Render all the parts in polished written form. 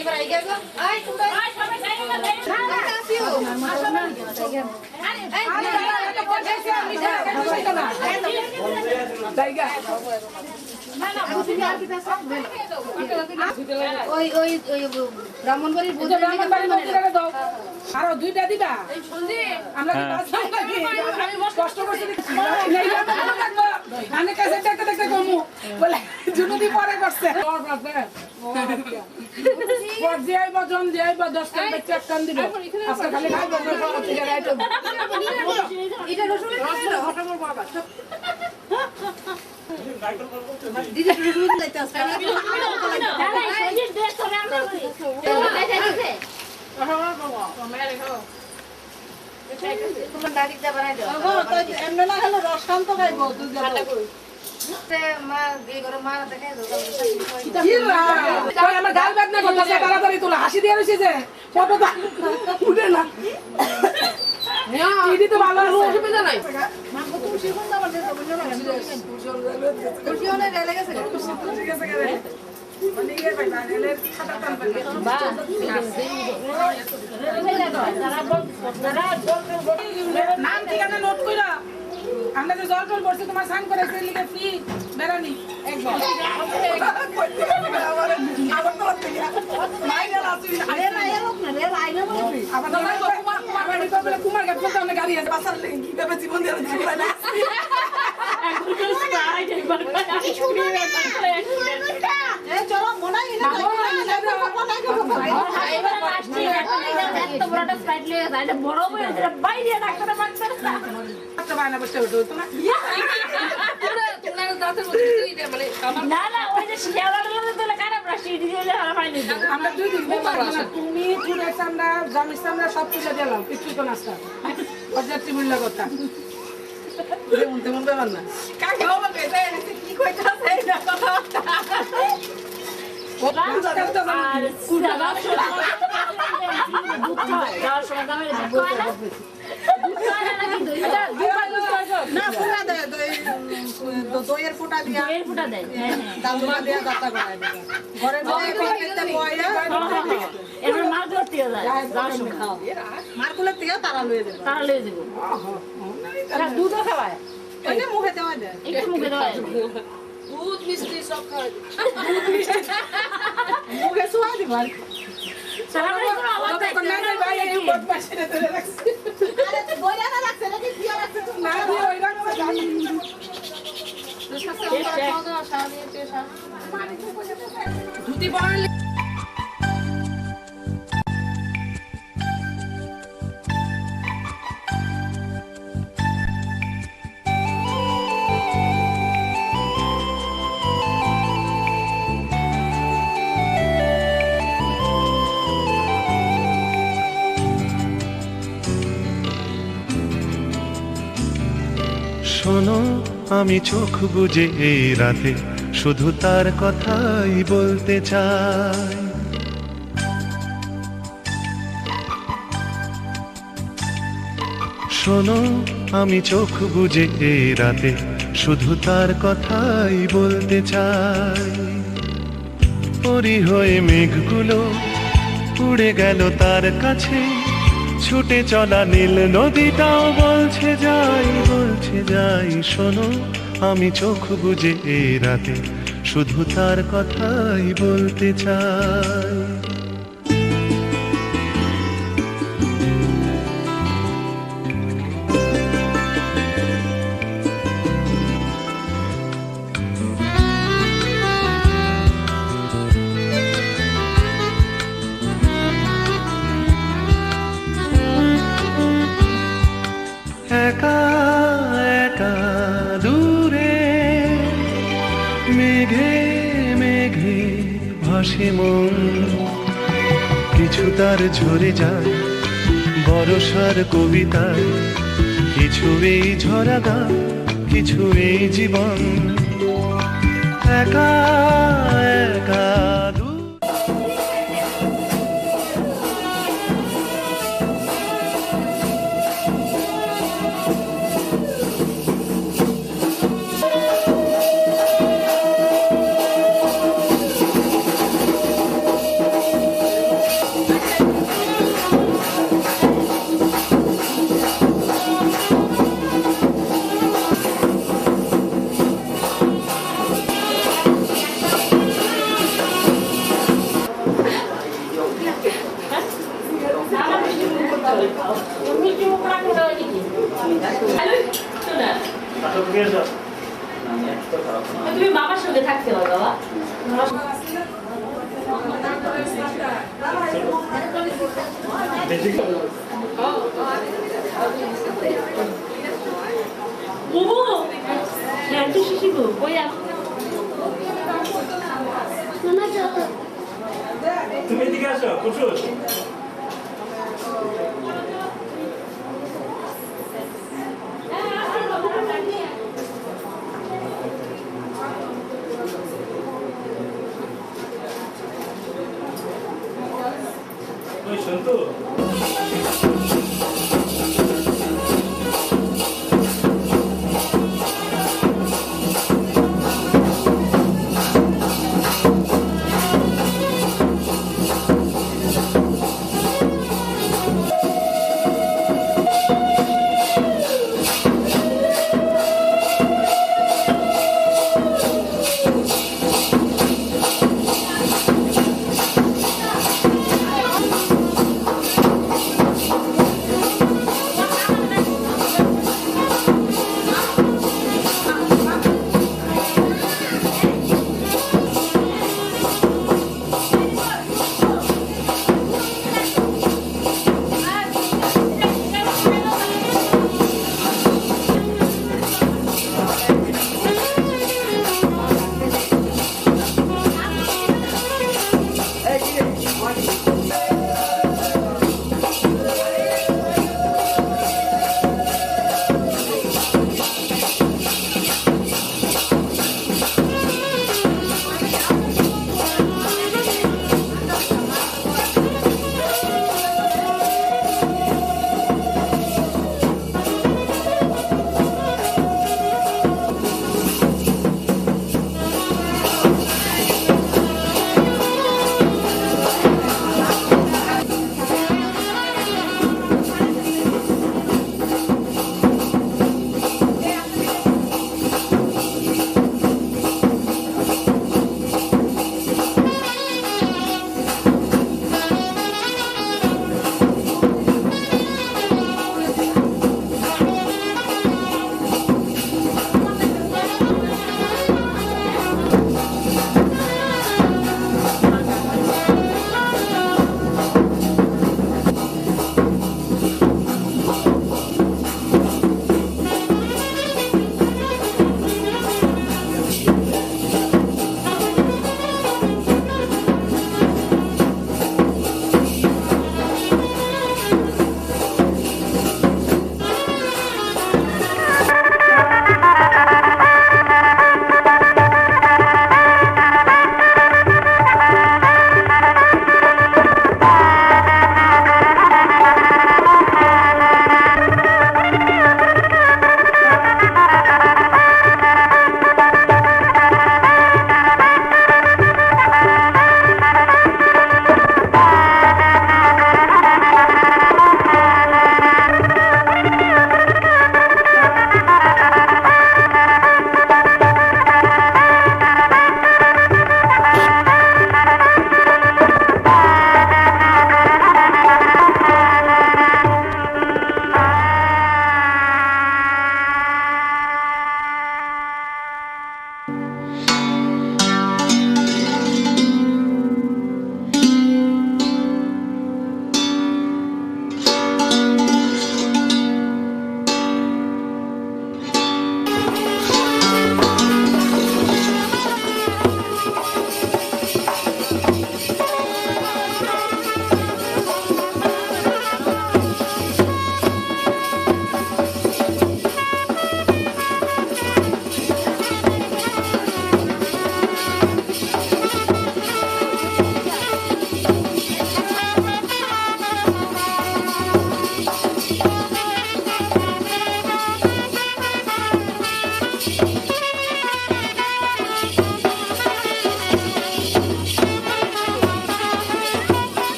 এবার আইগা গো আই তোমরা আই সবাই যাই না আসিও ওই ওই ওই ব্রাহ্মণবাড়ির আরো দুইটা দিবা আমরা কষ্ট করছি আমি কাছে দেখতে দেখতে কমু বলে জুনুদি পরে করছে জন যাইব 10 টাকা বেচে কান দিব আজকে খালি খাইব এটা রসুনের হঠাৎ বাবা দিদি রসুন লাইতে আছে দাদা এই দেশ করে আমরা যাইতেছে তোমার দাদি দা বানাই দাও ও তো এমন না হলো রসান তো খাইব দুই জায়গা তে মা এই করে মা দেখে দাও কই আমার গাল বেদনা করতেছে তাড়াতাড়ি তোলা হাসি দিয়ে রইছে যে ফটোটা উঠে না দিদি তো ভালো আছে অসুবিধা নাই মা কত শিখুন না আমাদের বুঝো না খুশি হলে রেলে গেছে ঠিক আছে গেলে মানে ইয়ে ভাই রেলের খাতা টান পাবে বা নাম ঠিকানা নোট কইরা আমরা যে জল টল পড়ছে তোমার সাইন করে সেই লিখে ফ্রি বেরানি একবার আবার তো মাইনা আছে আরে না এরকম না রে লাইনে বলবি আবার আমার রিপাবলিক কুমার গাছ বলতে আমরা গাড়ি আছে বাসার লাগি কিভাবে জীবন দিয়ে জীবন না এখন তো স্টাইল একবার এ চলো মনাই না এবারে লাস্ট এত বড়টা স্প্রাইট লিয়ে যায় এটা বড় বড় এটা বাইরে ডাক্তার মারছে না আচ্ছা বায়না বসে উঠো তোমরা তোমরা দাঁতের মধ্যে তুই দে মানে না না ওই যে শিয়ালার মধ্যে তোলে কাটা ব্রাশ দিয়ে দিলে হারা পাইনি আমরা দুই দিন তুমি পুরো আমরা জামিস আমরা সব তুলে দিলাম কিছু তো নাস্তা অজাতি মূল্য কথা তেমন ব্যাপার না কাকে হবে কি কইতাছে এটা কথা দইয়ের ফোঁটা দিয়া যাত্রা করায় ঘরের মারকুলের থেকে তারা লয়ে দেবো দুধও খাওয়ায় মুখে দেওয়া যায় একটু মুখে দেওয়া দুধ মিষ্টি সব খাওয়াই মুখে সোয়া দিব সালাম আলাইকুম আওয়াজ দেয় ভাই এই বদমাশি রে ধরে রাখছে আরে তুই বইলা না রাখছ নাকি দিয়া রাখছ না দিয়ে ওই রাখছ জানি তো সাথে খাওয়া দাওয়া সারা দিয়ে পেশা ধুতি পরালে শোনো আমি চোখ বুজে এই রাতে শুধু তার কথাই বলতে চাই। শোনো আমি চোখ বুজে এই রাতে শুধু তার কথাই বলতে চাই। পরি হয়ে মেঘগুলো উড়ে গেল তার কাছে, ছুটে চলা নীল নদীটাও বলছে যাই শোনো আমি চোখ বুজে এই রাতে শুধু তার কথাই বলতে চাই। একা একা দূরে মেঘে মেঘে ভাসে মন, কিছু তার ঝরে যায় বরষার কবিতায় কিছু এই ঝরা গান, কিছু এই জীবন একা একা তুমি বাবার সঙ্গে থাকতে হবে বাবা। তুমি এদিকে আসো কুসুম ওই সন্তু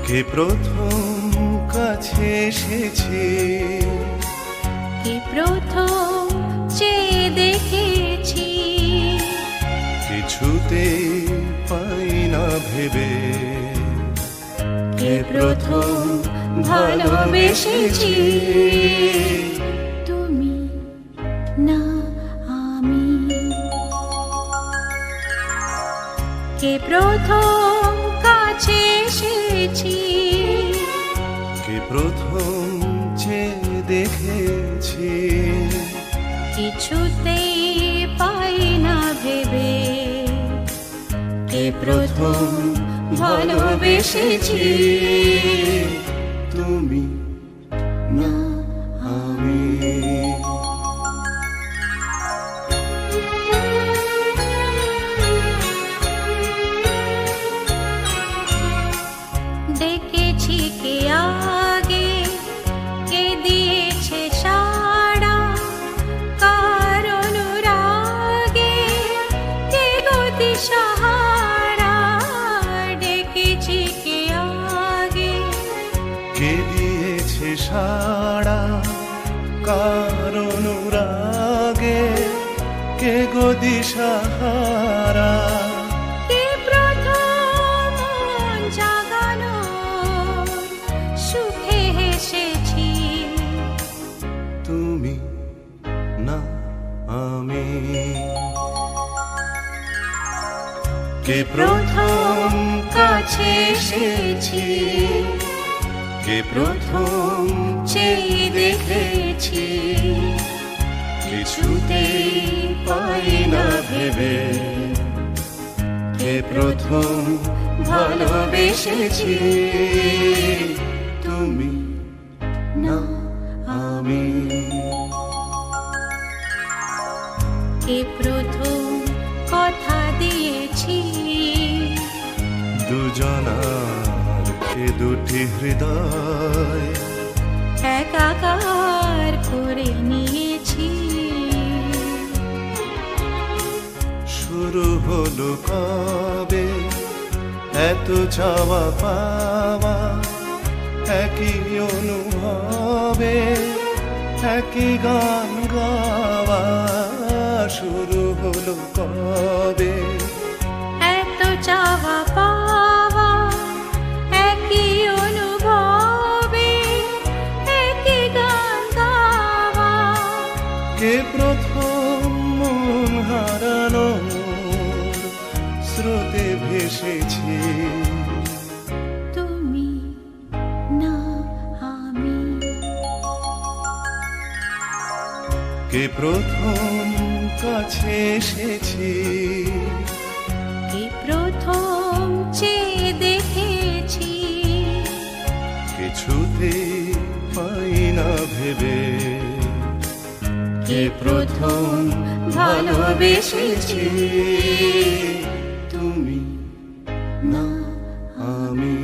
কে প্রথম কাছে এসেছে, কে প্রথম চেয়ে দেখেছি, কিছুতে পাই না ভেবে, কে প্রথম ভালোবেসেছি, তুমি না আমি। কে প্রথম কাছে এসেছি, কে প্রথম চেয়ে দেখেছি, কিছুতেই পাই না ভেবে, কে প্রথম ভালোবেসেছি, তুমি না আমি। দেখেছি কে আগে, কে দিয়েছে সাড়া, কার অনুরাগে, কে গতি সাহারা। ডেকেছি কে আগে, কে দিয়েছে সাড়া, কার অনুরাগে, কে গো দিশাহারা। কে প্রথম মন জাগানো, সুখে হেসেছি, তুমি না আমি। কে প্রথম কাছে এসেছি, কে প্রথম চেয়ে দেখেছি, কিছুতে পাই না ভেবে, কে প্রথম ভালোবেসেছি, তুমি না আমি। কে প্রথম কথা দিয়েছি, দুজনার কে দুটি হৃদয় একাকার করে নিয়েছি। শুরু হলো কবে এত চাওয়া পাওয়া, একই অনুভবে একই গান গাওয়া। শুরু হলো কবে এত চাওয়া পাওয়া, একই অনুভবে একই গান গাওয়া। কে প্রথম মন হারানোর স্রোতে ভেসেছি, তুমি না আমি। কে প্রথম কাছে এসেছি, কে প্রথম চেয়ে দেখেছি, কিছুতে পাই না ভেবে, কে প্রথম ভালোবেসেছি, তুমি না আমি।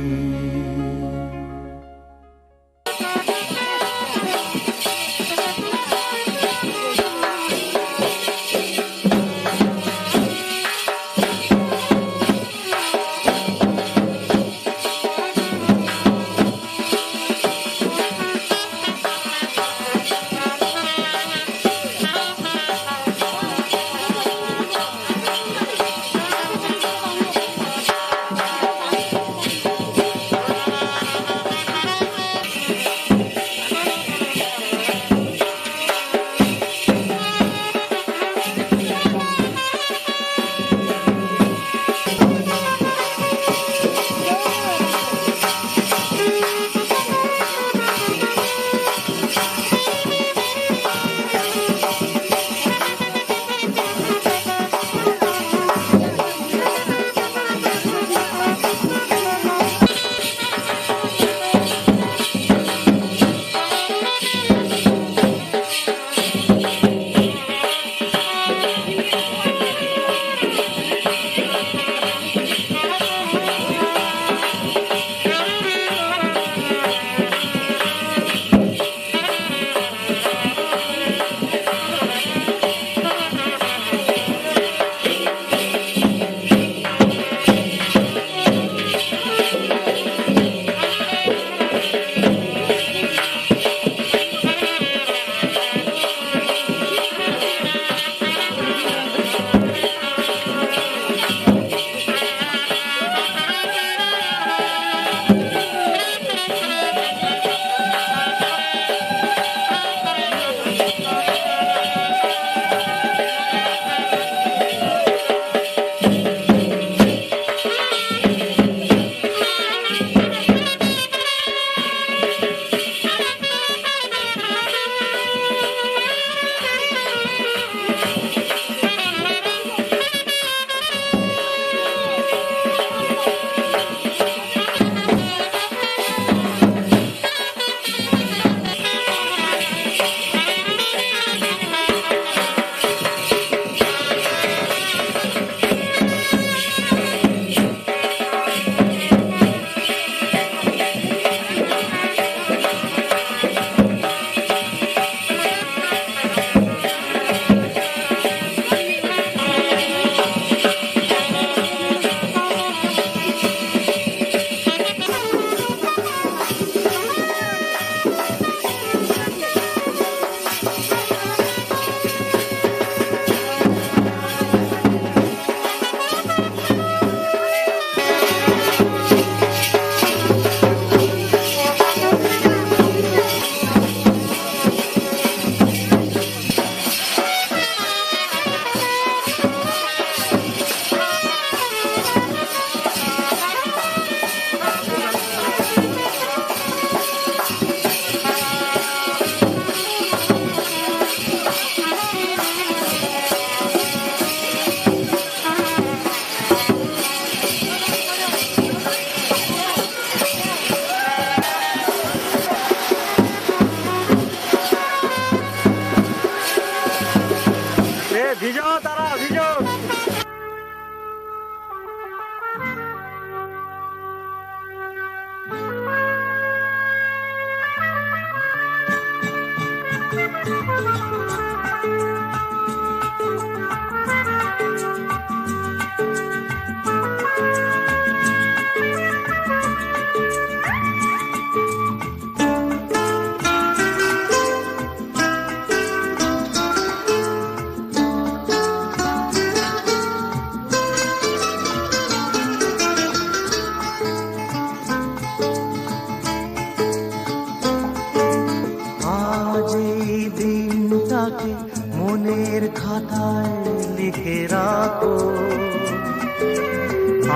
মনের খাতায় লিখে রাখো,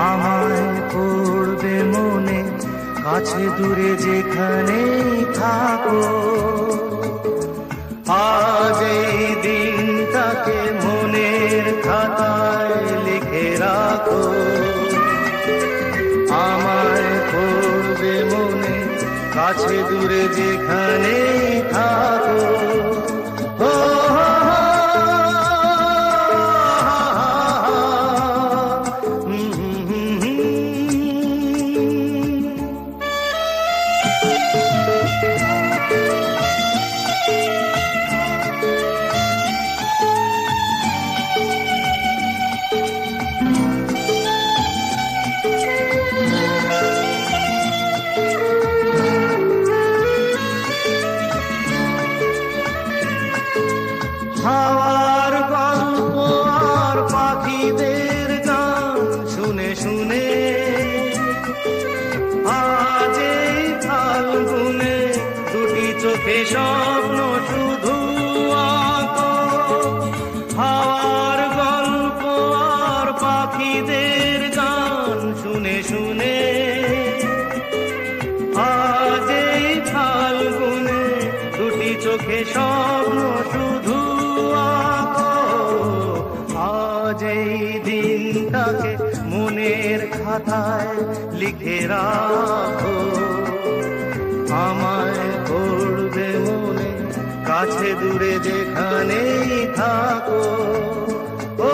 আমায় পড়বে মনে, কাছে দূরে যেখানেই থাকো। আজ এই দিনটাকে মনের খাতায় লিখে রাখো, আমায় পড়বে মনে, কাছে দূরে যেখানেই থাকো। হাওয়ার গল্প আর পাখিদের গান শুনে শুনে আজ এই ফাল্গুনে দুটি চোখে স্বপ্ন শুধু আঁকো। হাওয়ার গল্প আর পাখিদের গান শুনে শুনে আজ এই ফাল্গুনে দুটি চোখে স্বপ্ন শুধু আঁকো। আজ এই দিনটাকে মনের খাতায় লিখে রাখো, আমায় পড়বে মনে, কাছে দূরে যেখানেই থাকো। ও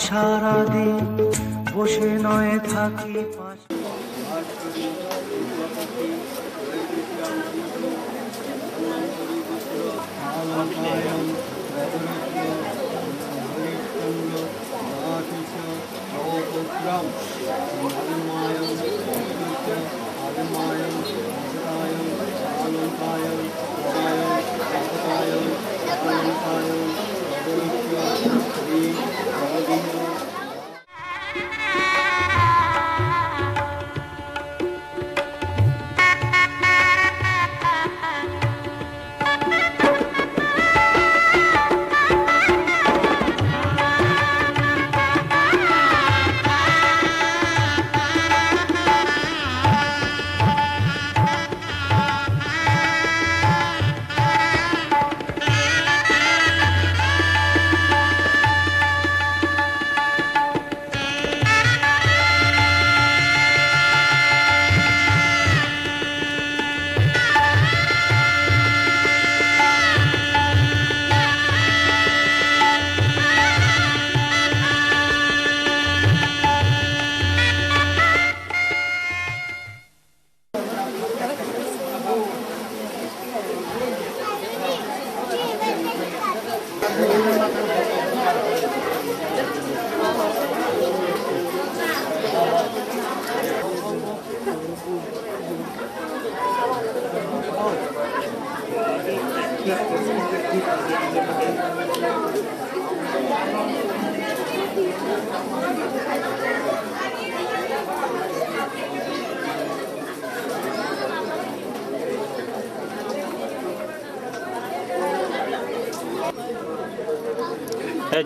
সারাদিন বসে নয় থাকি পাশে।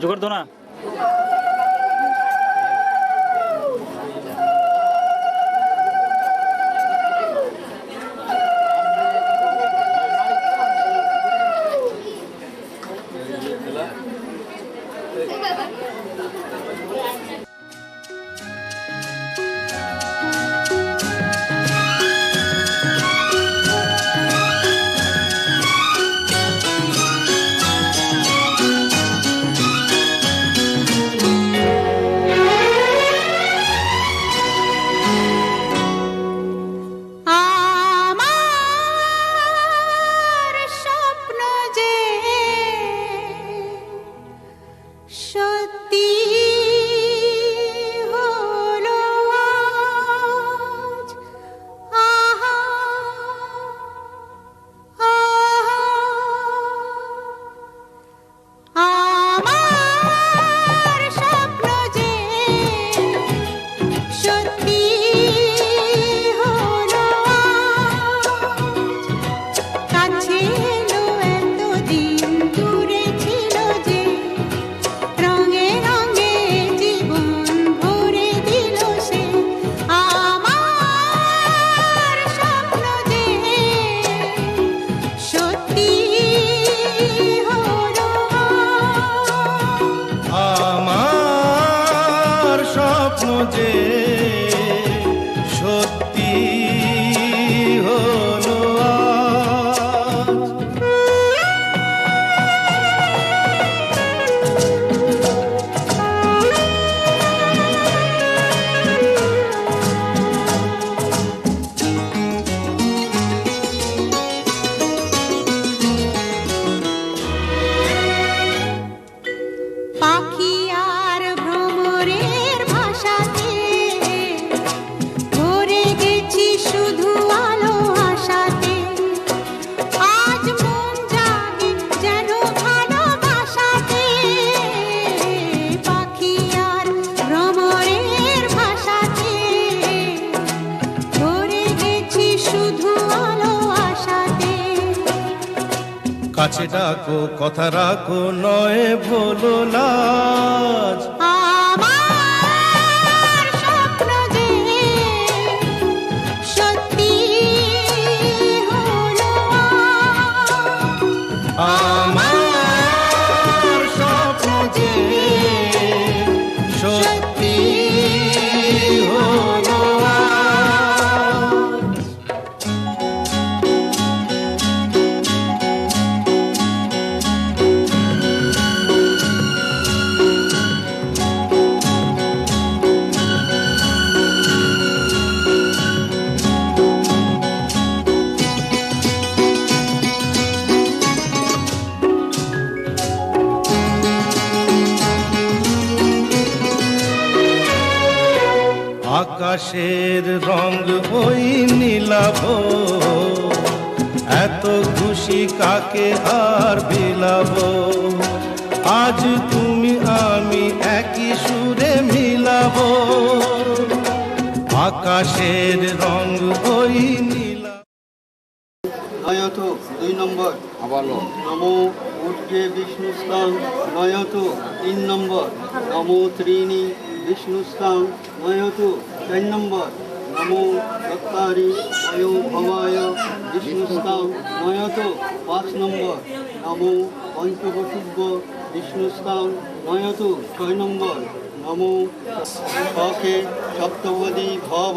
জোগাড় দো না। আমার স্বপ্ন যে সত্যি হলো আজ। আহা আমার স্বপ্ন যে সত্যি হলো আজ। কাছে এলো এতদিন দূরে ছিল যে, রঙে রঙে জীবন ভরে দিল সে। আমার স্বপ্ন যে সত্যি হলো আজ। আমার স্বপ্ন যে সত্যি হলো আজ। পাখি আর ভ্রমরের ভাষাতে ভরে গেছি শুধু আলো আশাতে। আজ মন জাগে যেন ভালোবাসাতে। পাখি আর ভ্রমরের ভাষাতে ভরে গেছি শুধু আলো আশাতে। কাছে ডাকো কথা রাখো নয় ভোলো লাজ। আমার স্বপ্ন যে সত্যি হলো আজ। আমার স্বপ্ন যে সত্যি হলো আজ। আকাশের রং ওই নীলাভ, এত খুশি কাকে আর বিলাব। আজ তুমি আমি একই সুরে মিলাব। আকাশের রং ওই নীলা। নয়ত 2 নম্বর নমো ঊর্ধ্বে বিষ্ণুস্তাং নয়ত 3 নম্বর নমো ত্রিণী বিষ্ণুস্তাং নয়ত 4 নম্বর নমো দত্তারি অয়ো ভবায় বিষ্ণুস্তাং নয়ত 5 নম্বর নমো পঞ্চবসুব্ব বিষ্ণুস্তাং নয়ত 6 নম্বর নমো শখে সপ্তপদী ভব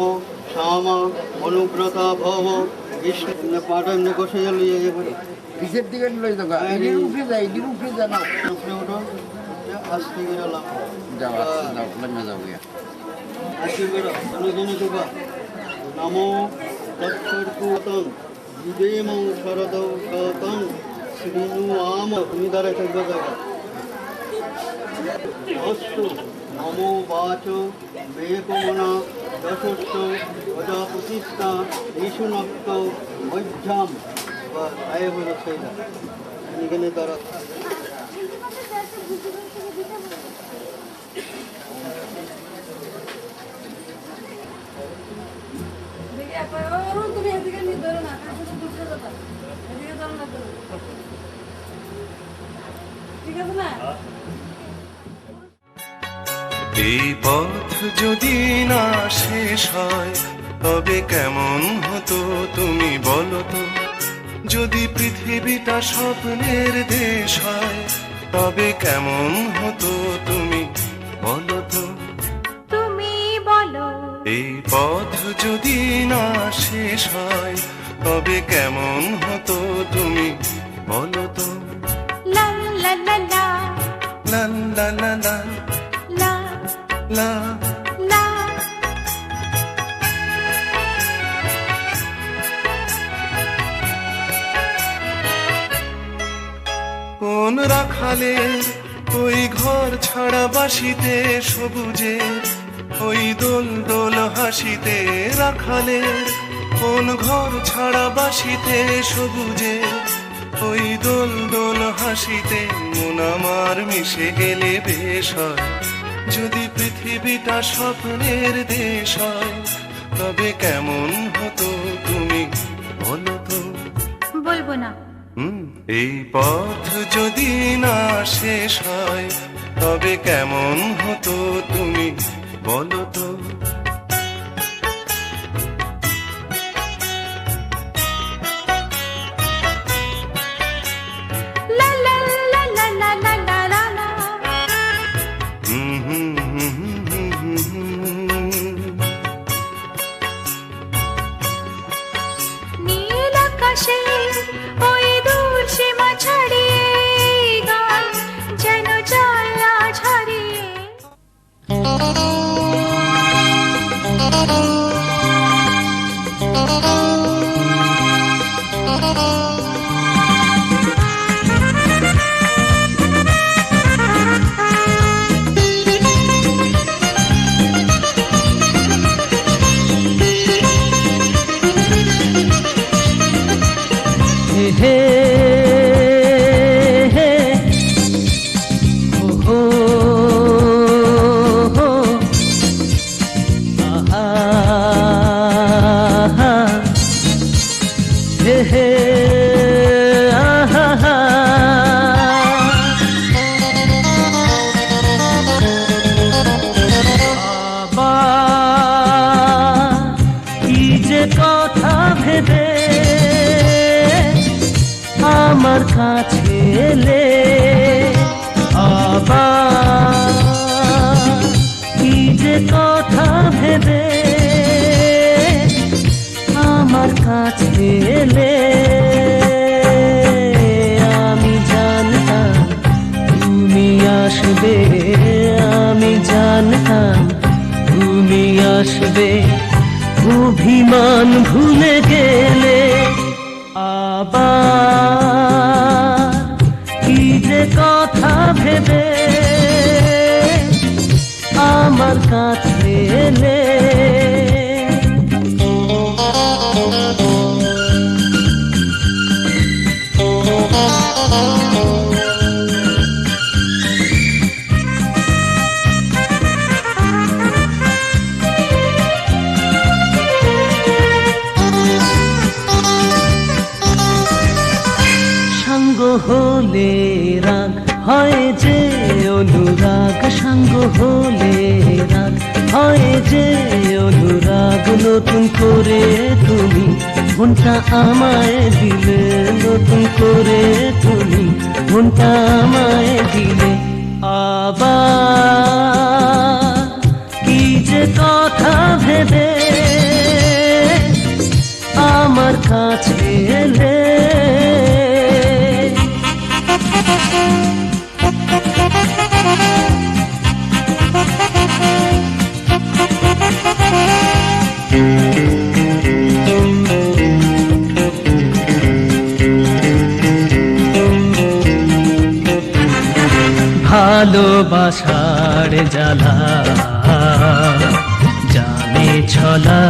শ্যামা অনুব্রতা ভব বিষ্ণু পাঠন কষে গেল কিসের দিকে লই দাও এদিকে উঠে যায় এদিকে উঠে যায় না উপরে ওঠো আস্তে করে যাও যাও লম্বা যাও গিয়া আস্তে করে অনুজনে দেবা নমো তৎকর্তন বিদেমং শরদ সতং শ্রীনু আম তুমি দাঁড়ায় থাকবে জায়গা অস্তু নমো বাচ বেকমনা দশস্ত প্রজাপতিস্তা নিশুনক্ত মধ্যম বা আয় বলে সেইটা এখানে তারা তুমি এদিকে নিয়ে ধরো না এদিকে ধরো না ঠিক আছে না এই পথ যদি না শেষ হয় তবে কেমন হতো তুমি বলো তো। যদি পৃথিবীটা স্বপ্নের দেশ হয় তবে কেমন হতো তুমি বলো তো। তুমি বলো এই পথ যদি না শেষ হয় তবে কেমন হতো তুমি বলো তো। লা লা লা লা লা লা লা লা লা লা। লা কোন রাখালের ওই ঘর ছাড়া বাসিতে সবুজের ওই দোল দোল হাসিতে। রাখালের কোন ঘর ছাড়া বাসিতে সবুজের ওই দোল দোল হাসিতে। মন আমার মিশে গেলে বেশ হয় যদি পৃথিবীটা স্বপ্নের দেশ হয় তবে কেমন হতো তুমি বলো তো। বলবো না এই পথ যদি না শেষ হয় তবে কেমন হতো তুমি বলো তো। লা লা লা লা লা লা লা লা লা। নীল আকাশে ওই দূর সীমা ছাড়িয়ে গান যেন যায় আজ হারিয়ে। হে হে হো হো আহা হে হে আহা। আবার কি যে কথা ভেবে আমার কাছে এলে। আবার কি যে কথা ভেবে আমার কাছে এলে। আমি জানতাম তুমি আসবে, আমি জানতাম তুমি আসবে। অভিমান ভুলে গেলে আবার কি যে কথা ভেবে আমার কাছে এলে। সাঙ্গ হলে রাগ হয় যে অনুরাগ। সাঙ্গ হলে রাগ হয় যে অনুরাগ। নতুন করে তুমি মনটা আমায় দিলে, নতুন করে তুমি মনটা আমায় দিলে। আবার কি যে কথা ভেবে আমার কাছে এলে। ভালোবাসার জ্বালা জানে ছলা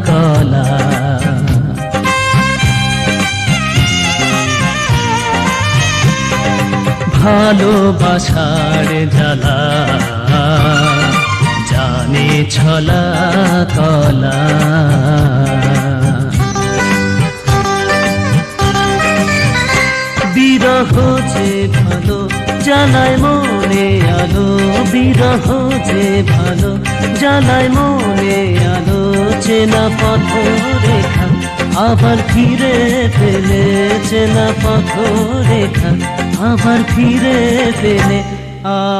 কলা। ভালোবাসার জ্বালা জানে ছলা কলা। বিরহ যে ভালো জ্বালায় মনে আলো। বিরহ যে ভালো জ্বালায় মনে আলো চেনা পথ রেখা আবার ফিরে পেলে চেনা পথ রেখা আবার ফিরে পেলে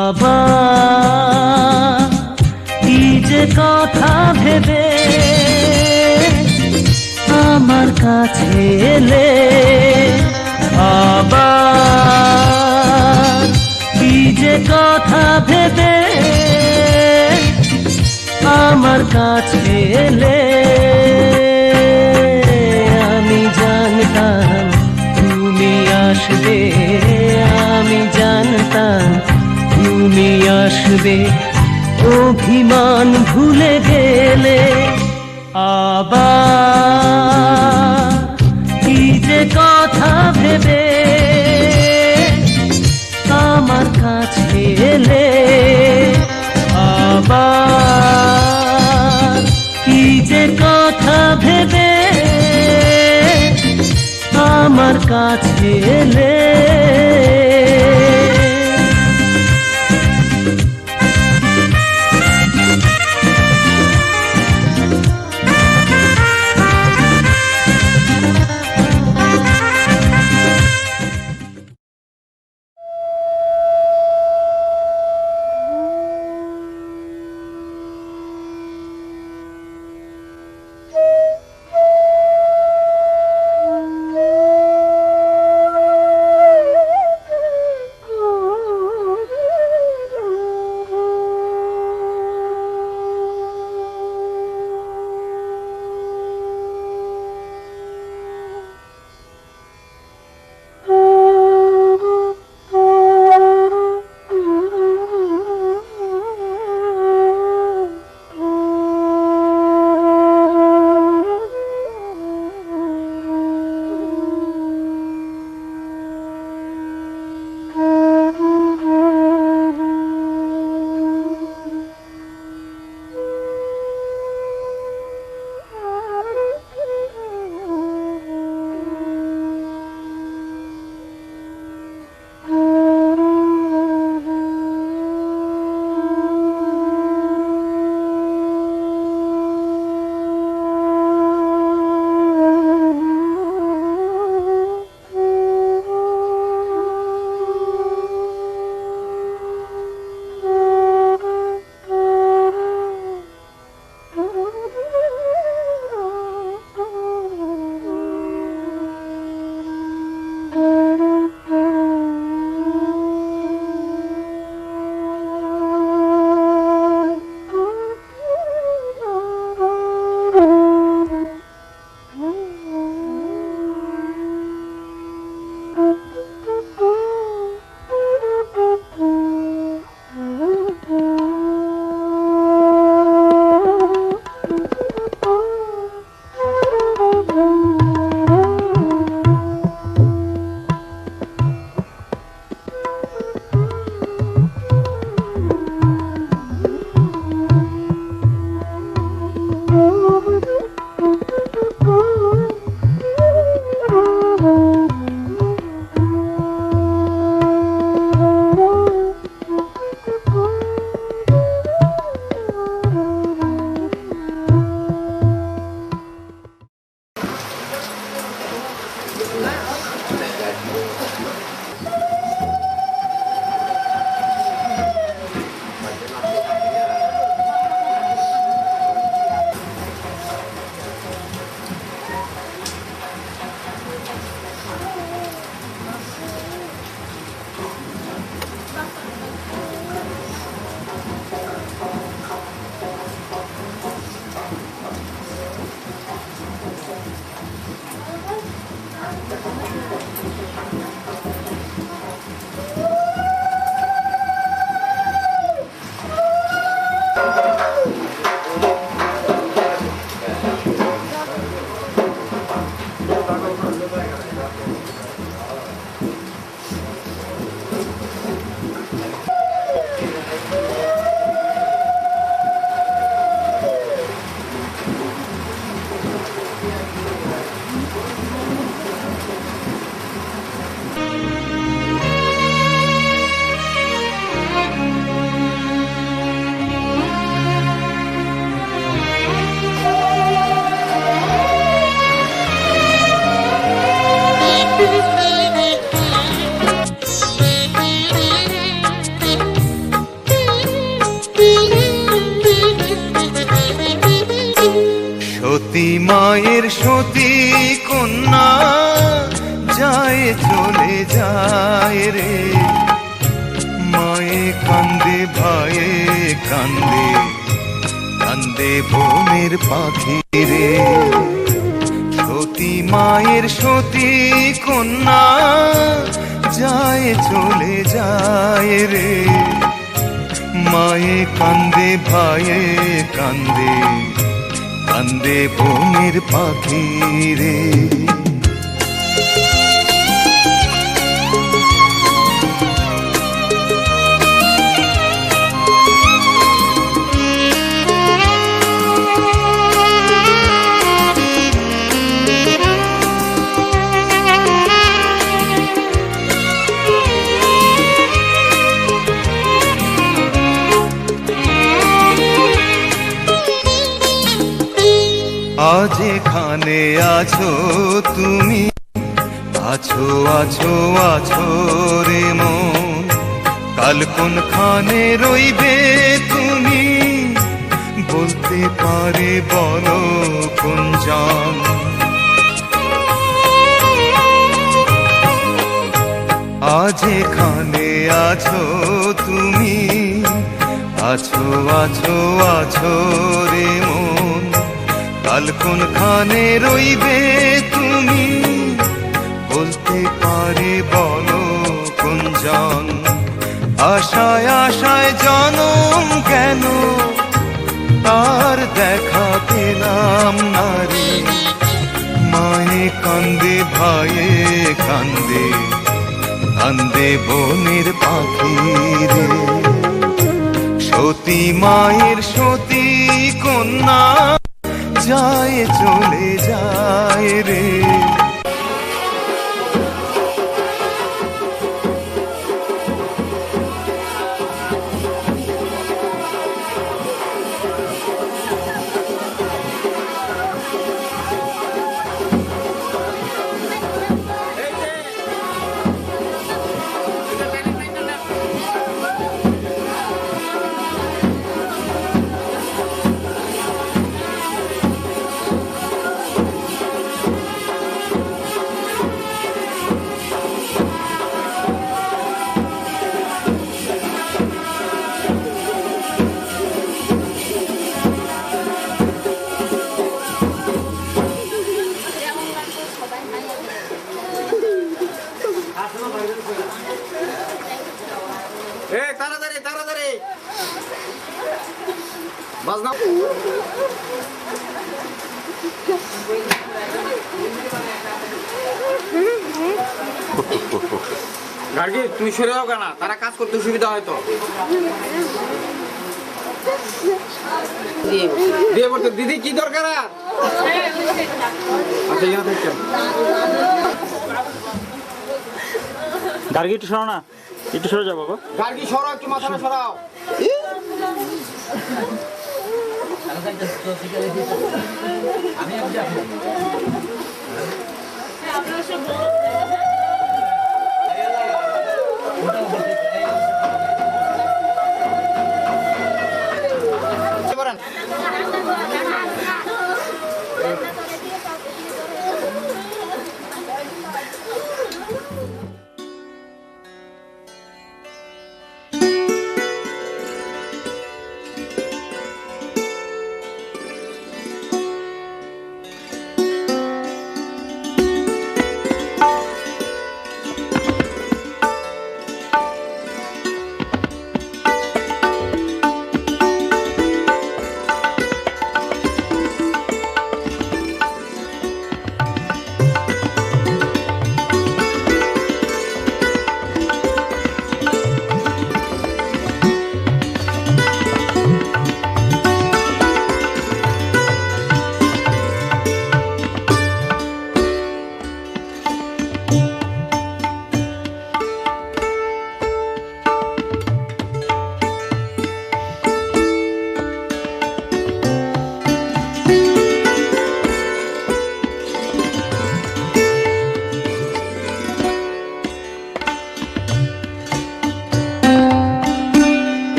আবার কি যে কথা ভেবে আমার কাছে এলে আবার কি যে কথা ভেবে আমার কাছে এলে আমি জানতাম তুমি আসবে আমি জানতাম তুমি আসবে অভিমান ভুলে গেলে আবার কি যে কথা ভেবে আমার কাছে এলে আবার কি যে কথা ভেবে আমার কাছে এলে সতী মায়ের সতী কন্যা যায় চলে যায় রে, মায়ে কান্দে ভাইয়ে কান্দে, কান্দে বনের পাখি রে। সতী মায়ের সতী কন্যা যায় চলে যায় রে, মায়ে কান্দে ভাইয়ে কান্দে, কান্দে বনের পাখি রে। আজ এখানে আছো তুমি, আছো আছো আছো রে মন, কাল কোনখানে রইবে তুমি, বলতে পারে বলো কোন জন। আজ এখানে আছো তুমি, আছো আছো আছো রে মন, কাল কোনখানে রইবে তুমি, বলতে পারে বলো কোন জন। আশায় আশায় জনম কেন তার দেখা পেলাম না রে, মায়ে কান্দে ভাইয়ে কান্দে, কান্দে বনের পাখি রে। সতী মায়ের সতী কন্যা যায় চলে যায় রে। তাড়াতাড়ি তাড়াতাড়ি বাজনা। গার্গী তুমি সরে যাও কেন, তারা কাজ করতে সুবিধা হয়তো। দিয়ে বলতো দিদি কি দরকার আর? আচ্ছা এখানে থাকছেন গার্গী একটু সরাও না, একটু সরে যাবো গো। গার্গী সরাও, একটু মাথাটা সরাও।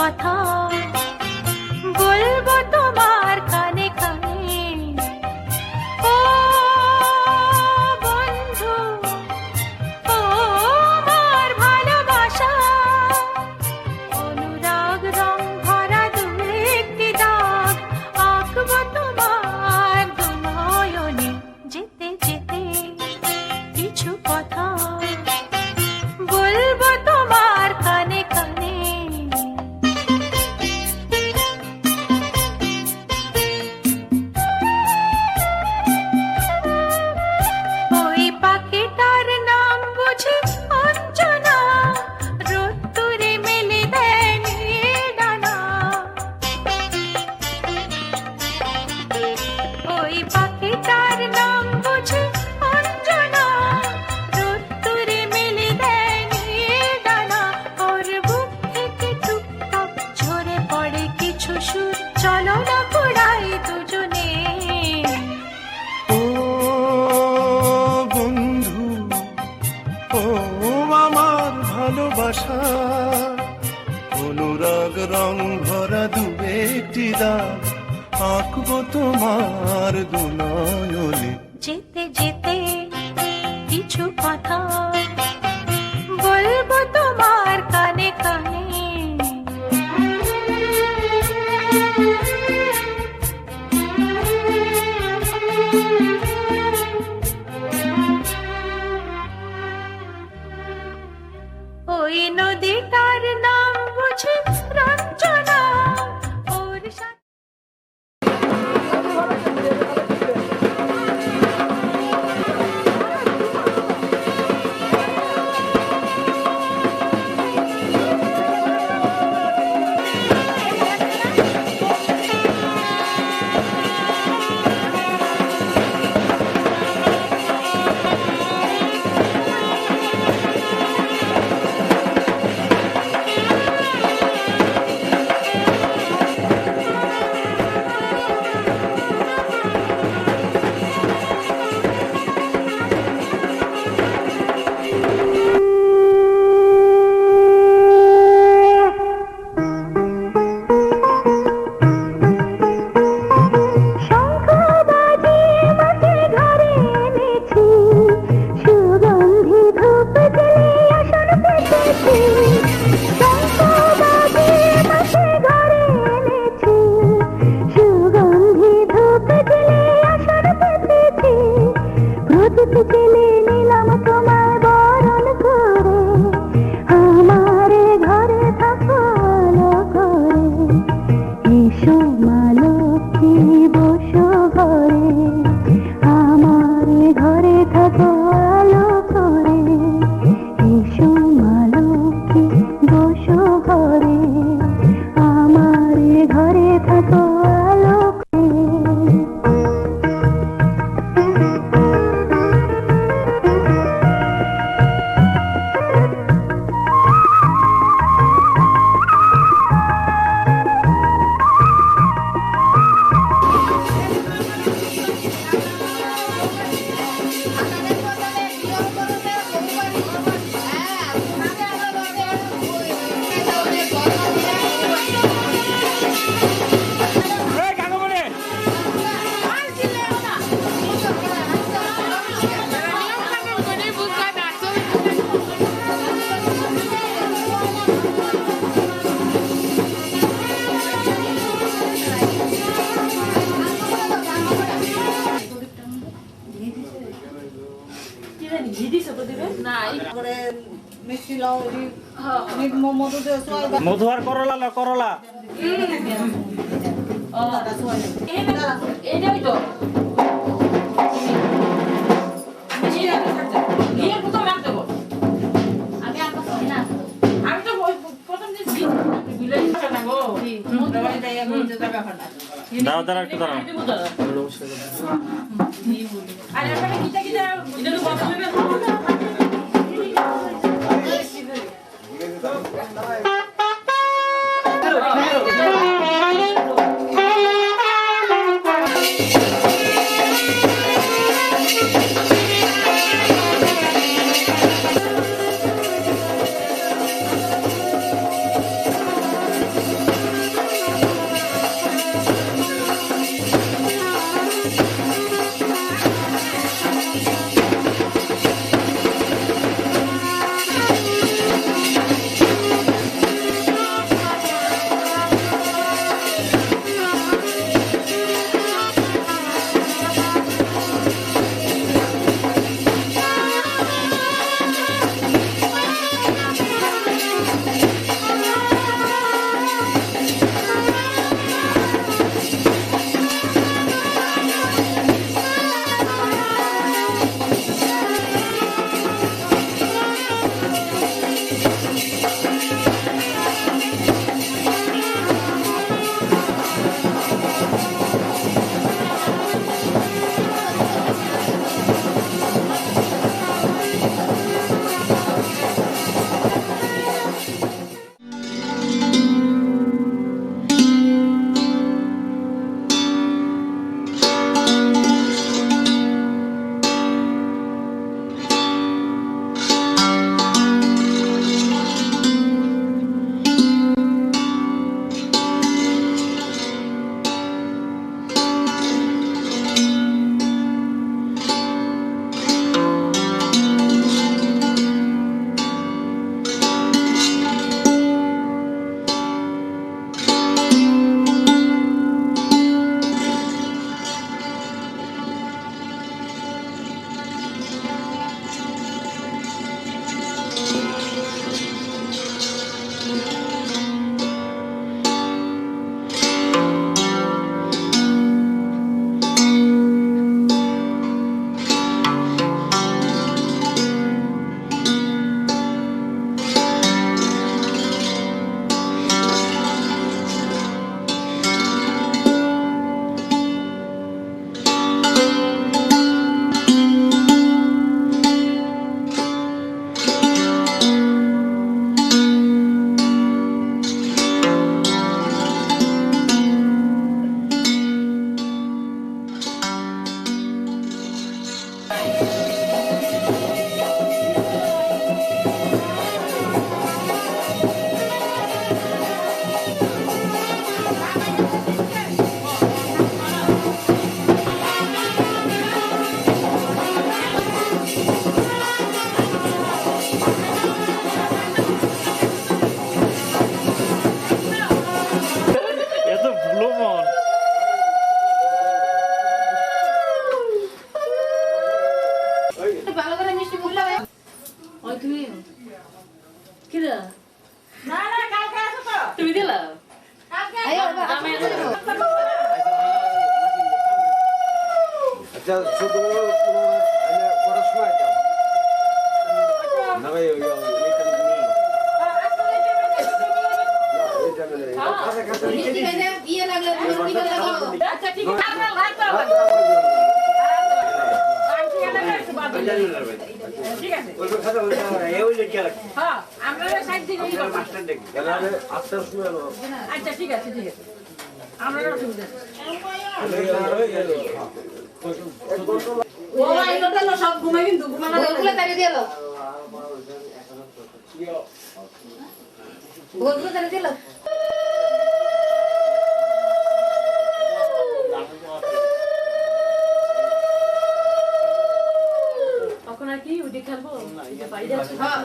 কথা বলবো তোমার কানে কানে। ও বন্ধু, ও আমার ভালোবাসা, অনুরাগ রং ভরা দু একটি দাগ আঁকবো তোমার দু নয়নে। যেতে যেতে কিছু কথা বলবো তোমার কানে কানে। ওই পাখিটার নাম বুঝি অঞ্জনা, রোদ্দুরে মেলে দেয়নি ডানা। ওই পাখিটার নাম বুঝি অঞ্জনা, রোদ্দুরে মেলে দেয়নি ডানা। ওর বুক থেকে টুকটাক ঝরে পড়ে কিছু সুর, চলো না কুড়াই দুজনে। ও বন্ধু, ও আমার ভালোবাসা, অনুরাগ রং ভরা দু একটি দাগ আঁকবো তোমার দু নয়নে। যেতে যেতে কিছু কথা বলবো তোমার কানে কানে। ওই নদীটার নাম বুঝি রঞ্জনা, ওর সাথে মধু আর করলা ল করলা এটাই তো বিয়ের প্রথম রাখ দেবো আমি আর না আমি তো প্রথম দিন বিলে না গো দাও দাঁড়া একটু দাঁড়াও আর এখানে কিটা কিটা এটা তো কথা বলবে কি রে না না কালকে আসো তো তুমি দিলা কালকে আমি দেবো আচ্ছা শুধু পড়াশোনা এটা না ভাই ওই আচ্ছা ঠিক আছে আমরা লাগতো ঠিক আছে হ্যাঁ আমরা সাইড দিকে ই করব আচ্ছা ঠিক আছে আমরা অসুবিধা ও ভাই লোটালো সব ঘুমাই কিন্তু ঘুমানো বলগুলো তারে দিলো বলগুলো তারে দিলো এখন আর কি উঠে খেলবো বাইরে আছে হ্যাঁ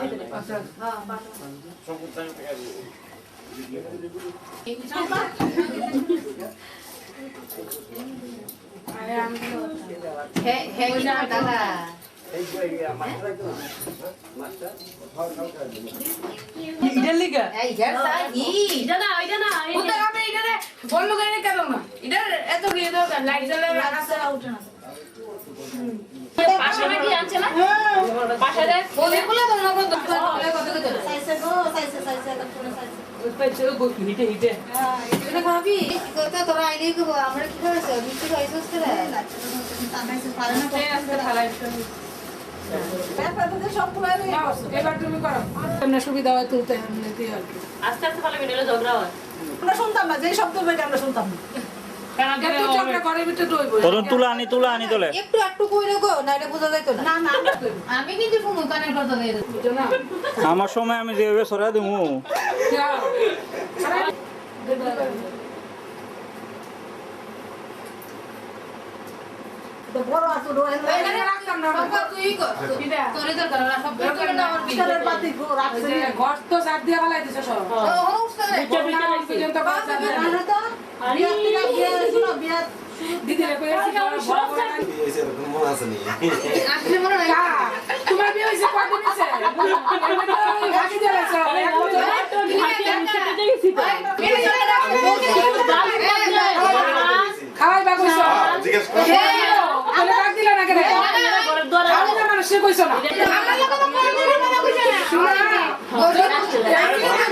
হ্যাঁ হ্যাঁ দাদা ইডের লিগা এই ঘরটা ই এটা না ওটা আমি ইডারে বললো কেন কেন না ইডার এত কি দরকার লাইট জ্বালায় রাখা উঠে না পাশে নাকি আনছে না পাশে যায় বলে তো না কত সাইসে গো সাইসে ওই পেছে গো হিটে এটা খাবি কত তোরা আইলে কি আমরা কি করেছে মিষ্টি খাইছস করে এবার তুমি করো আমরা সুবিধা হয় তুলতে নিতে আর কি আস্তে আস্তে ভালো মিলে ঝগড়া হয় আমরা শুনতাম না যে শব্দ বের আমরা শুনতাম না কেন তুই চক্র করে ভিতরে দইব তরুণ তুলা আনি তোলে একটু কইরে গো না এটা বোঝা যাইতো না না আমি কিন্তু ফোন কানেক্ট করতে দেই বুঝো না আমার সময় আমি যেভাবে সরা দিমু তো বড় আছে রোয় এখানে রাখতাম না তুই কর তোরে তো করা সব করে না আমার বিছানার পাতি রাখছে ঘর তো সাত দিয়া ফেলাই দিছে সব ও উস্তাদ বিটা পর্যন্ত ঘর সাত দিয়া না তো আরে বিয়া শুনো বিয়া দিদি রে কইছি সব আসলে মনে নাই তোমার বিয়ে হইছে কত দিছে ভাগি দিলাছ এক বছর খাওয়াই বা কইছো জিজ্ঞেস করো বলে ভাগ দিলা না কেন আমি না মানুষ কইছো না আমার লোক তো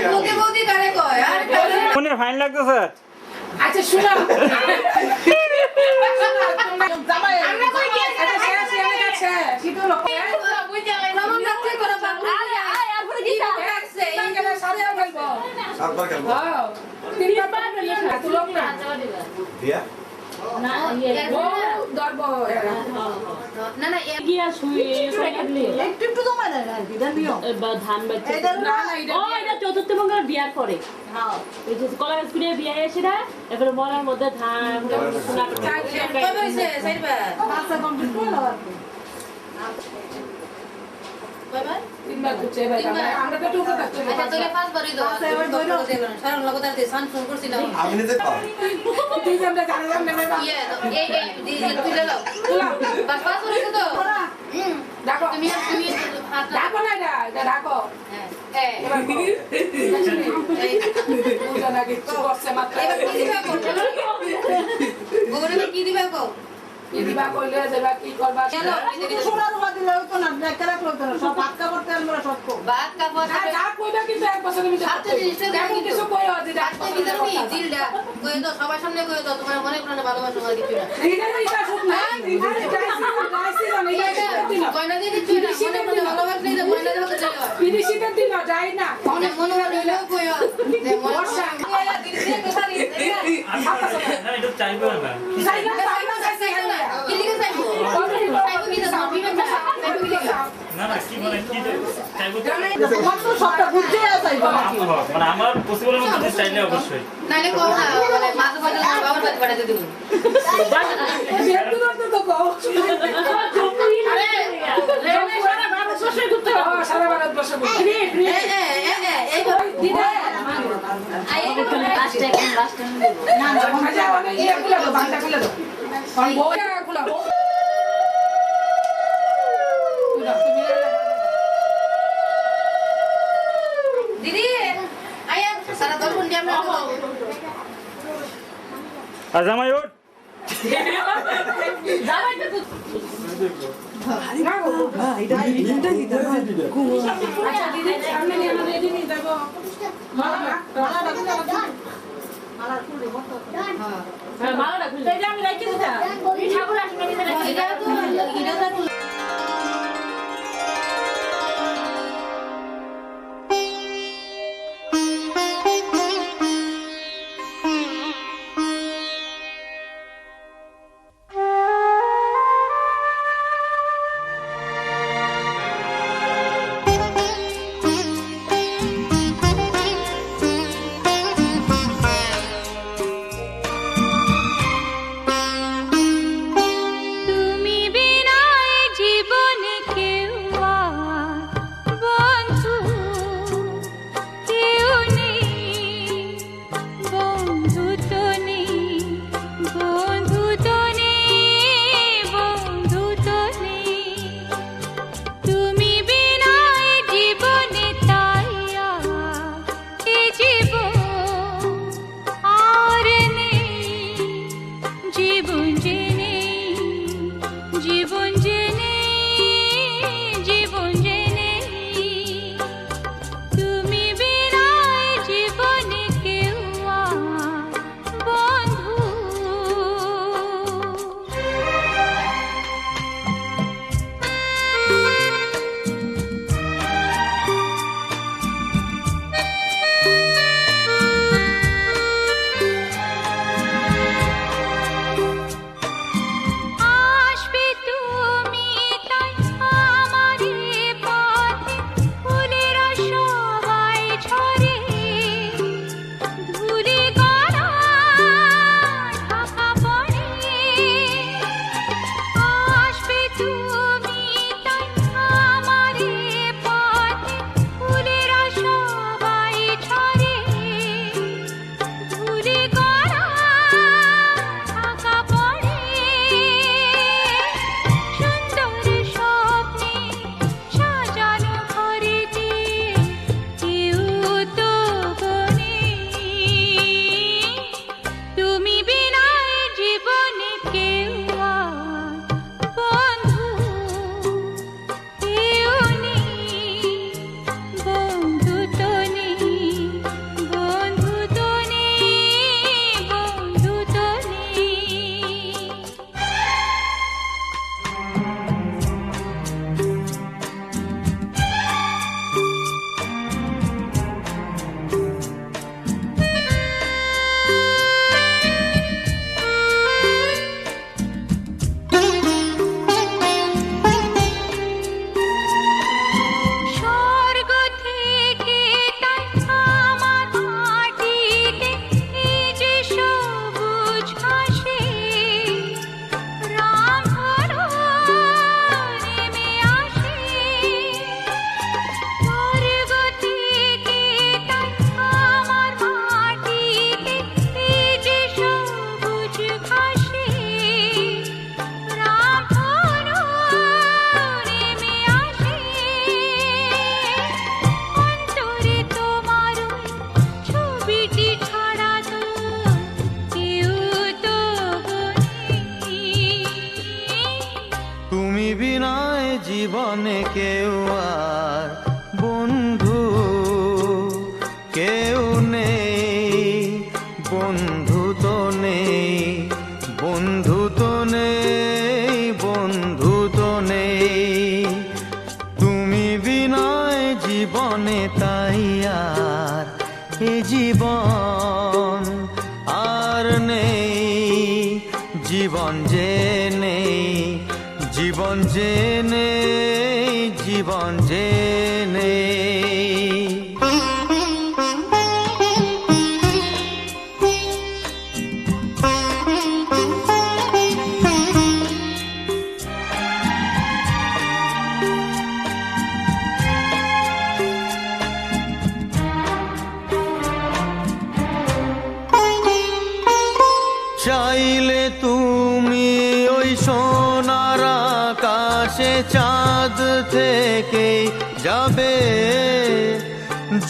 বউকে বউদি করে কয় আর কোনের ফাইন লাগতেছে আচ্ছা শুনো জামাই আমরা কই গিয়েছি শেষ গেছে শীতল লোক ভ্রমণ রাখতে করে বাবু আর পরে কি আছে ইংরেজি সাথে বলবো সাতবার খেলবো হ্যাঁ তিনবার বলি না তুই লোক না দিয়া না ইয়ে দরব না না গিয়া শুয়ে সাইকেলে একটু জমা দেয় না দিদা নিও ধান বাচ্চা না না এটা চতুর্থ মঙ্গল বিয়ার পরে হ্যাঁ এই যে কলেজ স্কুলে বিয়া এসেরা এবারে মরার মধ্যে ধান সোনা কবে হইছে সাইবা পাঁচটা কমপ্লিট করে নাও কয়বার তিনবার কুচে ভাই আমরা তো টুকু থাকতে আচ্ছা তোলে পাঁচবারই দাও এবার দইলো দেবেন সারা লগতার দিয়ে সান ফোন করছিল আমি নিজে তুই আমরা জানলাম না ভাই ইয়ে এই ডিজেল তুলে দাও বাস পাস হইছে তো দেখো তুমি হাত দেখো না এটা দেখো হ্যাঁ এবার বুঝা না কিছু করছে মাত্র এবার কি দিবা গৌরবে কি দিবা কো কি দিবা কইলে যাবা কি করবা চলো সোনা রুবা দিলে তো না একটা রাখলো তো সব ভাত কাপড়তে আমরা সব কো বাদ কা পয়সা যা কইবা কিন্তু এক বছরের ভিতরে সাথে জিনিসটা দেখো কিছু কইও দিদা আজকে ভিতরে কি দিলটা কই তো সবার সামনে কই তো তোমার মনে প্রাণে ভালোবাসা আর কিছু না দিদা এটা শুন না দিদা কয়না দিয়ে দিচ্ছি না মনে প্রাণে ভালোবাসা নেই তো কয়না দিয়ে যাও বিদেশিতে দিন যাই না মনে মনে হইলেও কইও যে বর্ষা দিদি তো সারি না এটা চাইবে না যাই না যাই না কি লিখে চাইবো চাইবো কি তো সবই না চাইবো কি না কি বলে কি চাইবো কত সবটা বুঝতে আছে মানে আমার পসিবলের মধ্যে চাইলে অবশ্যই নালে কও না মানে মাথা ফাটা বাবার বাড়ি পাঠাতে দিব বেদুর তো কও আরে সারা বাবা শ্বশুর করতে সারা ভারত বসে বসে এই দিদা আই লাস্ট না না মজা অনেক ইয়ে খুলে দাও বাংলা খুলে দাও কোন বইয়া খুলে আর জামাই ওঠ। জামাইটা তো আচ্ছা দিদি সামনে নিয়ে আমরা রেডি নিয়ে যাবো হ্যাঁ মালাটা খুলে এটা আমি রেখে দিতা ঠাকুর আসবে নিতে রেখে দাও তুমি বিনা জীবনে কেউ আর বন্ধু কেউ নেই, বন্ধু তো নেই, বন্ধু তো নেই, বন্ধু তো নেই। তুমি বিনা জীবনে তাই আর এ জীবন আর নেই, জীবন যে নেই, জীবন যে নেই, জীবন যে নেই। তুমি বিনা জীবনে কেউ আর বন্ধু। আসবে তুমি তাই আমার পথে, ফুলেরা সবাই ঝরে, ধুলি গড়া ঢাকা পড়ে। আসবে তুমি তাই আমার পথে, ফুলেরা সবাই ঝরে, ধুলি গড়া ঢাকা পড়ে। সুন্দর স্বপ্নে সাজানো ঘরেতে কেউ তো নেই, তুমি বিনা জীবনে কেউ আর বন্ধু কেউ নেই, বন্ধু তো নেই, বন্ধু তো নেই, বন্ধু তো নেই। স্বর্গ থেকে তাই আমার মাটিতে এই যে সবুজ ঘাসে রাম হলো নেমে আসে। স্বর্গ থেকে তাই আমার মাটিতে এই যে সবুজ ঘাসে রাম হলো নেমে আসে। অন্তরে তোমার ওই ছবিটি ছাড়া তো কেউ তো নেই। তুমি বিনায় জীবনে কেউ আর বন্ধু কেউ নেই, বন্ধু তো নেই, বন্ধু তো নেই, বন্ধু তো নেই। তুমি বিনায় জীবনে তাই আর এ জীবন আর নেই, জীবন যে নেই, জীবন যে নেই, জীবন যে নেই। চাইলে তুমি ওই সোনার আকাশে চাঁদ থেকে যাবে,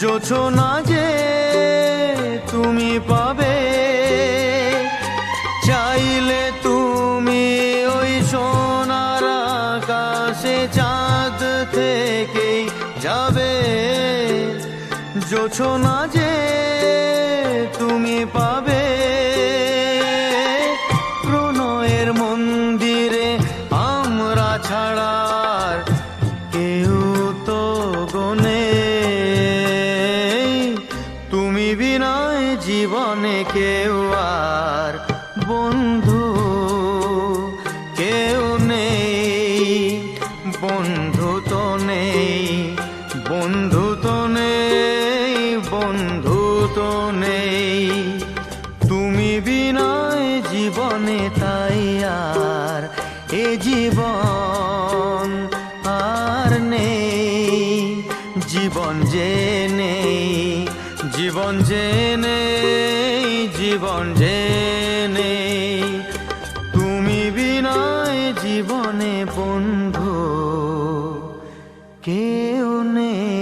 জোছনা যে তুমি পাবে। জোছনা যে তুমি পাবে প্রণয়ের মন্দিরে আমরা ছাড়ার কেউ তো গনে তুমি বিনায় জীবনে কেউ আর বন্ধু কেউ নেই বন্ধু তো নেই বন্ধু তো নেই বন্ধু তো নেই তুমি বিনায় জীবনে তাই আর এ জীবন আর নেই জীবন যে নেই জীবন যে নেই জীবন যে নেই তুমি বিনায় জীবনে বন্ধু কেউ নেই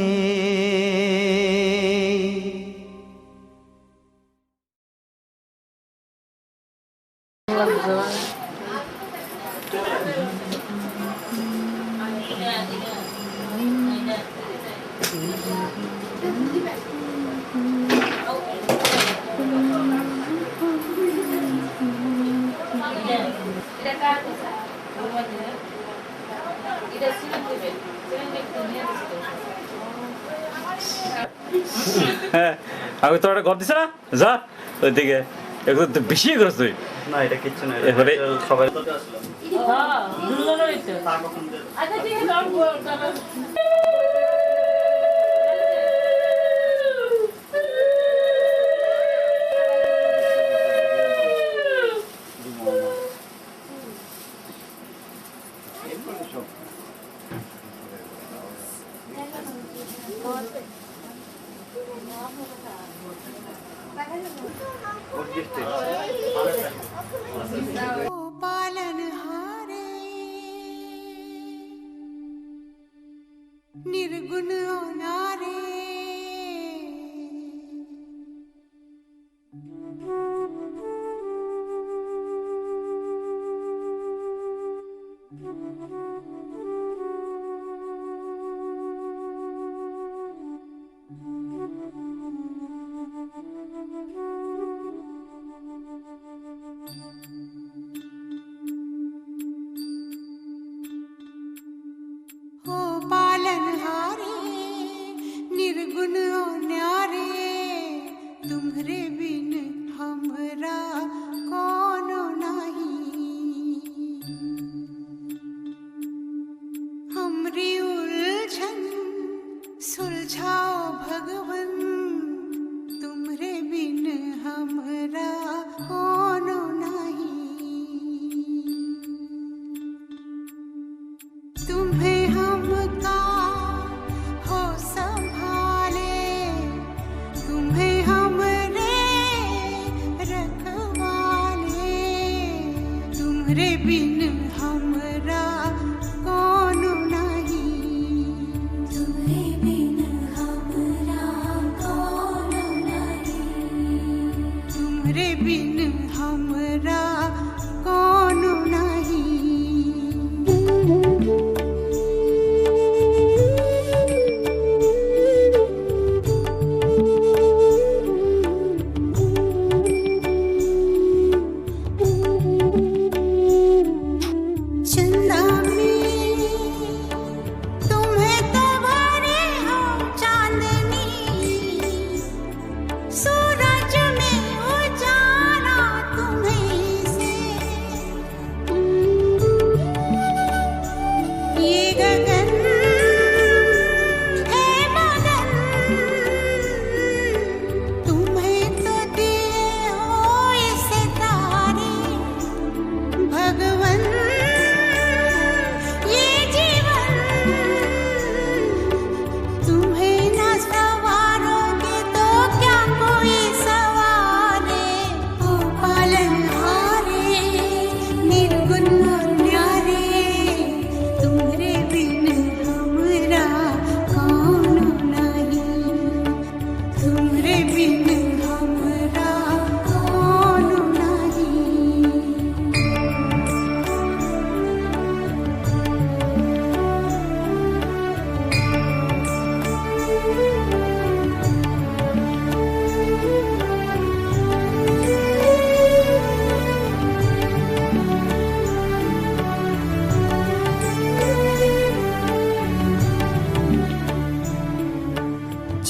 হ্যাঁ আমি তোর একটা ঘর দিছে না যা ওই দিকে একটু তো বেশি করিস তুই না এটা কিচ্ছু না এবারে সবাই হ্যাঁ দুজন রয়েছে আচ্ছা ঠিক আছে निर्गुण नारे हो पालनहारे निर्गुण न्यारे तुम्हरे बिन हमरा कोनो नहीं हमरी उलझन सुलझाओ भगवन तुम्हरे बिन हमरा कोनो नहीं तुम्हें हमका हो संभाले तुम्हें हमरे रखवाले तुम्हरे बिन हमरा कोनो नहीं तुम्हरे बिन हमरा कोनो नहीं तुम्हरे बिन हमरा कोनो नहीं चंदा में तुम्हें तो भरे हो चांदनी सूरज में उजाला तुम्हें से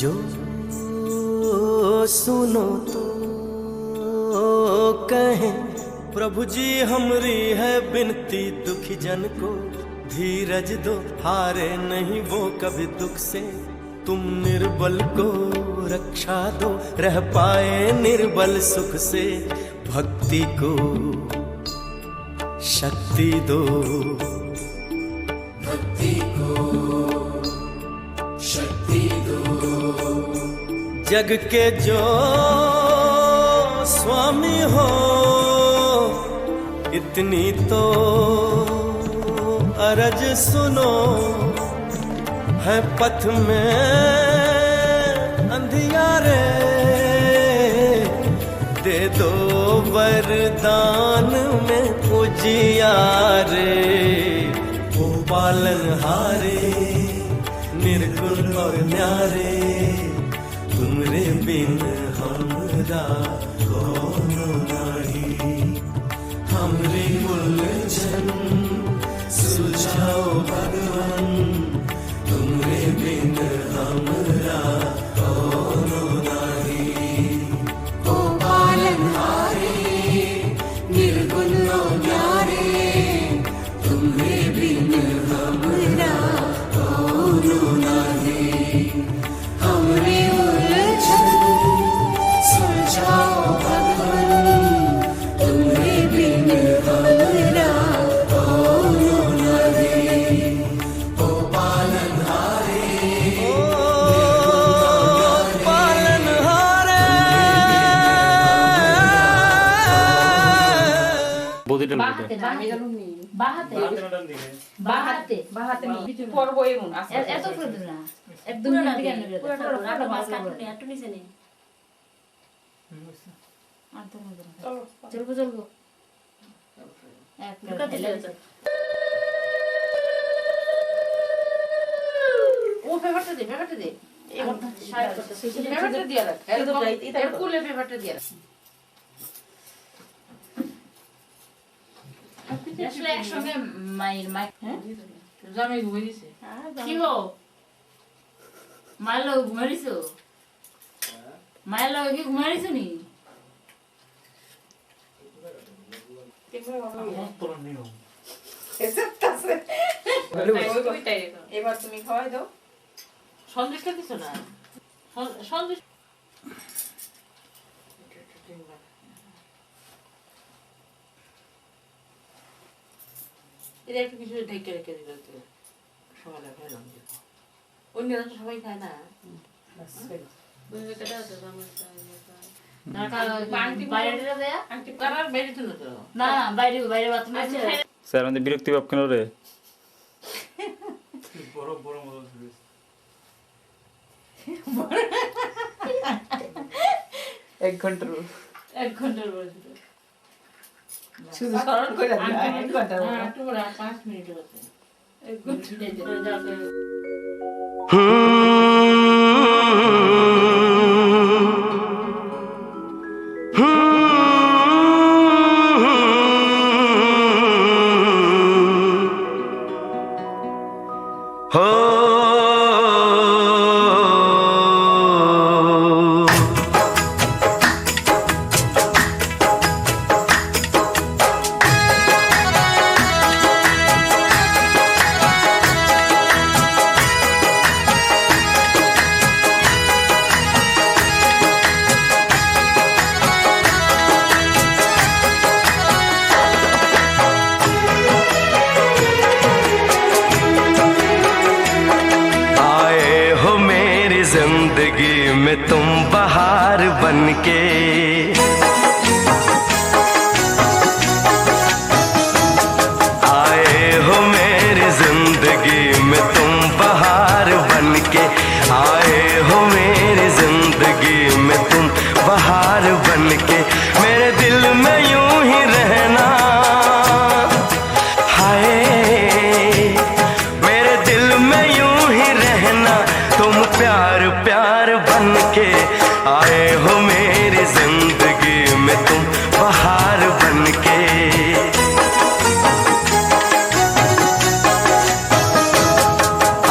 जो सुनो तो कहें प्रभु जी हमरी है बिनती दुखी जन को धीरज दो हारे नहीं वो कभी दुख से तुम निर्बल को रक्षा दो रह पाए निर्बल सुख से भक्ति को शक्ति दो भक्ति को शक्ति दो जग के जो स्वामी हो इतनी तो अरज सुनो है पथ में अंधियारे दे दो वरदान में उजियारे ओ पालनहारे निर्गुण और न्यारे तुमरे बिन हमरा कौन नहीं हमरे उलझन सुलझाओ भगवान तुमरे बिन हमरा कौन नहीं ओ पालनहारे निर्गुण न्यारे तुमरे बिन हमरा कौन नहीं हमरे उलझन सुलझाओ भगवान तुमरे बिन हमरा कौन नहीं ओ पालनहारे বৌদিটা বাহাতে আমি জানুম নি বাহাতে বাহাতে বাহাতে নি পড়বো এমন এত করে দিন না একদম দিকে আনবে পুরোটা মাছ কাটনি একটু নিচে নে আর তো না চলবো চলবো এক ও পেপারটা দে এই সাইড করতে পেপারটা দিয়া রাখ এর কুলে পেপারটা দিয়া রাখ আসলে একসঙ্গে মায়ের মাই জামাই ঘুমিয়ে দিছে কি গো মাইলো ঘুমাইছো মাইলো কি ঘুমাইছো নি এবার তুমি খাওয়াই দাও সন্দেশটা দিছো না সন্দেশ এটা একটু কিছু ঢেকে রেখে দিল সকালে খেলাম অন্যরা তো সবাই খায় না স্যার আমাদের বিরক্তি ভাব কেন রে এক ঘন্টার শুধু স্মরণ করে এক ঘন্টা 5 মিনিট হচ্ছে এক ঘন্টা जिंदगी में तुम बहार बनके आए हो मेरी जिंदगी में तुम बहार बनके आए हो मेरी जिंदगी में तुम बहार बनके मेरे दिल में यूं ही रहना हाय मेरे दिल में यूं ही रहना तुम प्यार प्यार बनके आए हो मेरी जिंदगी में तुम बहार बनके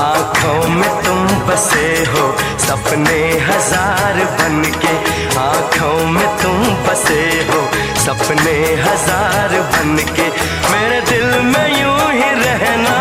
आँखों में तुम बसे हो सपने सपने हजार बन के आँखों में तुम बसे हो, सपने हजार बन के मेरे दिल में यूं ही रहना।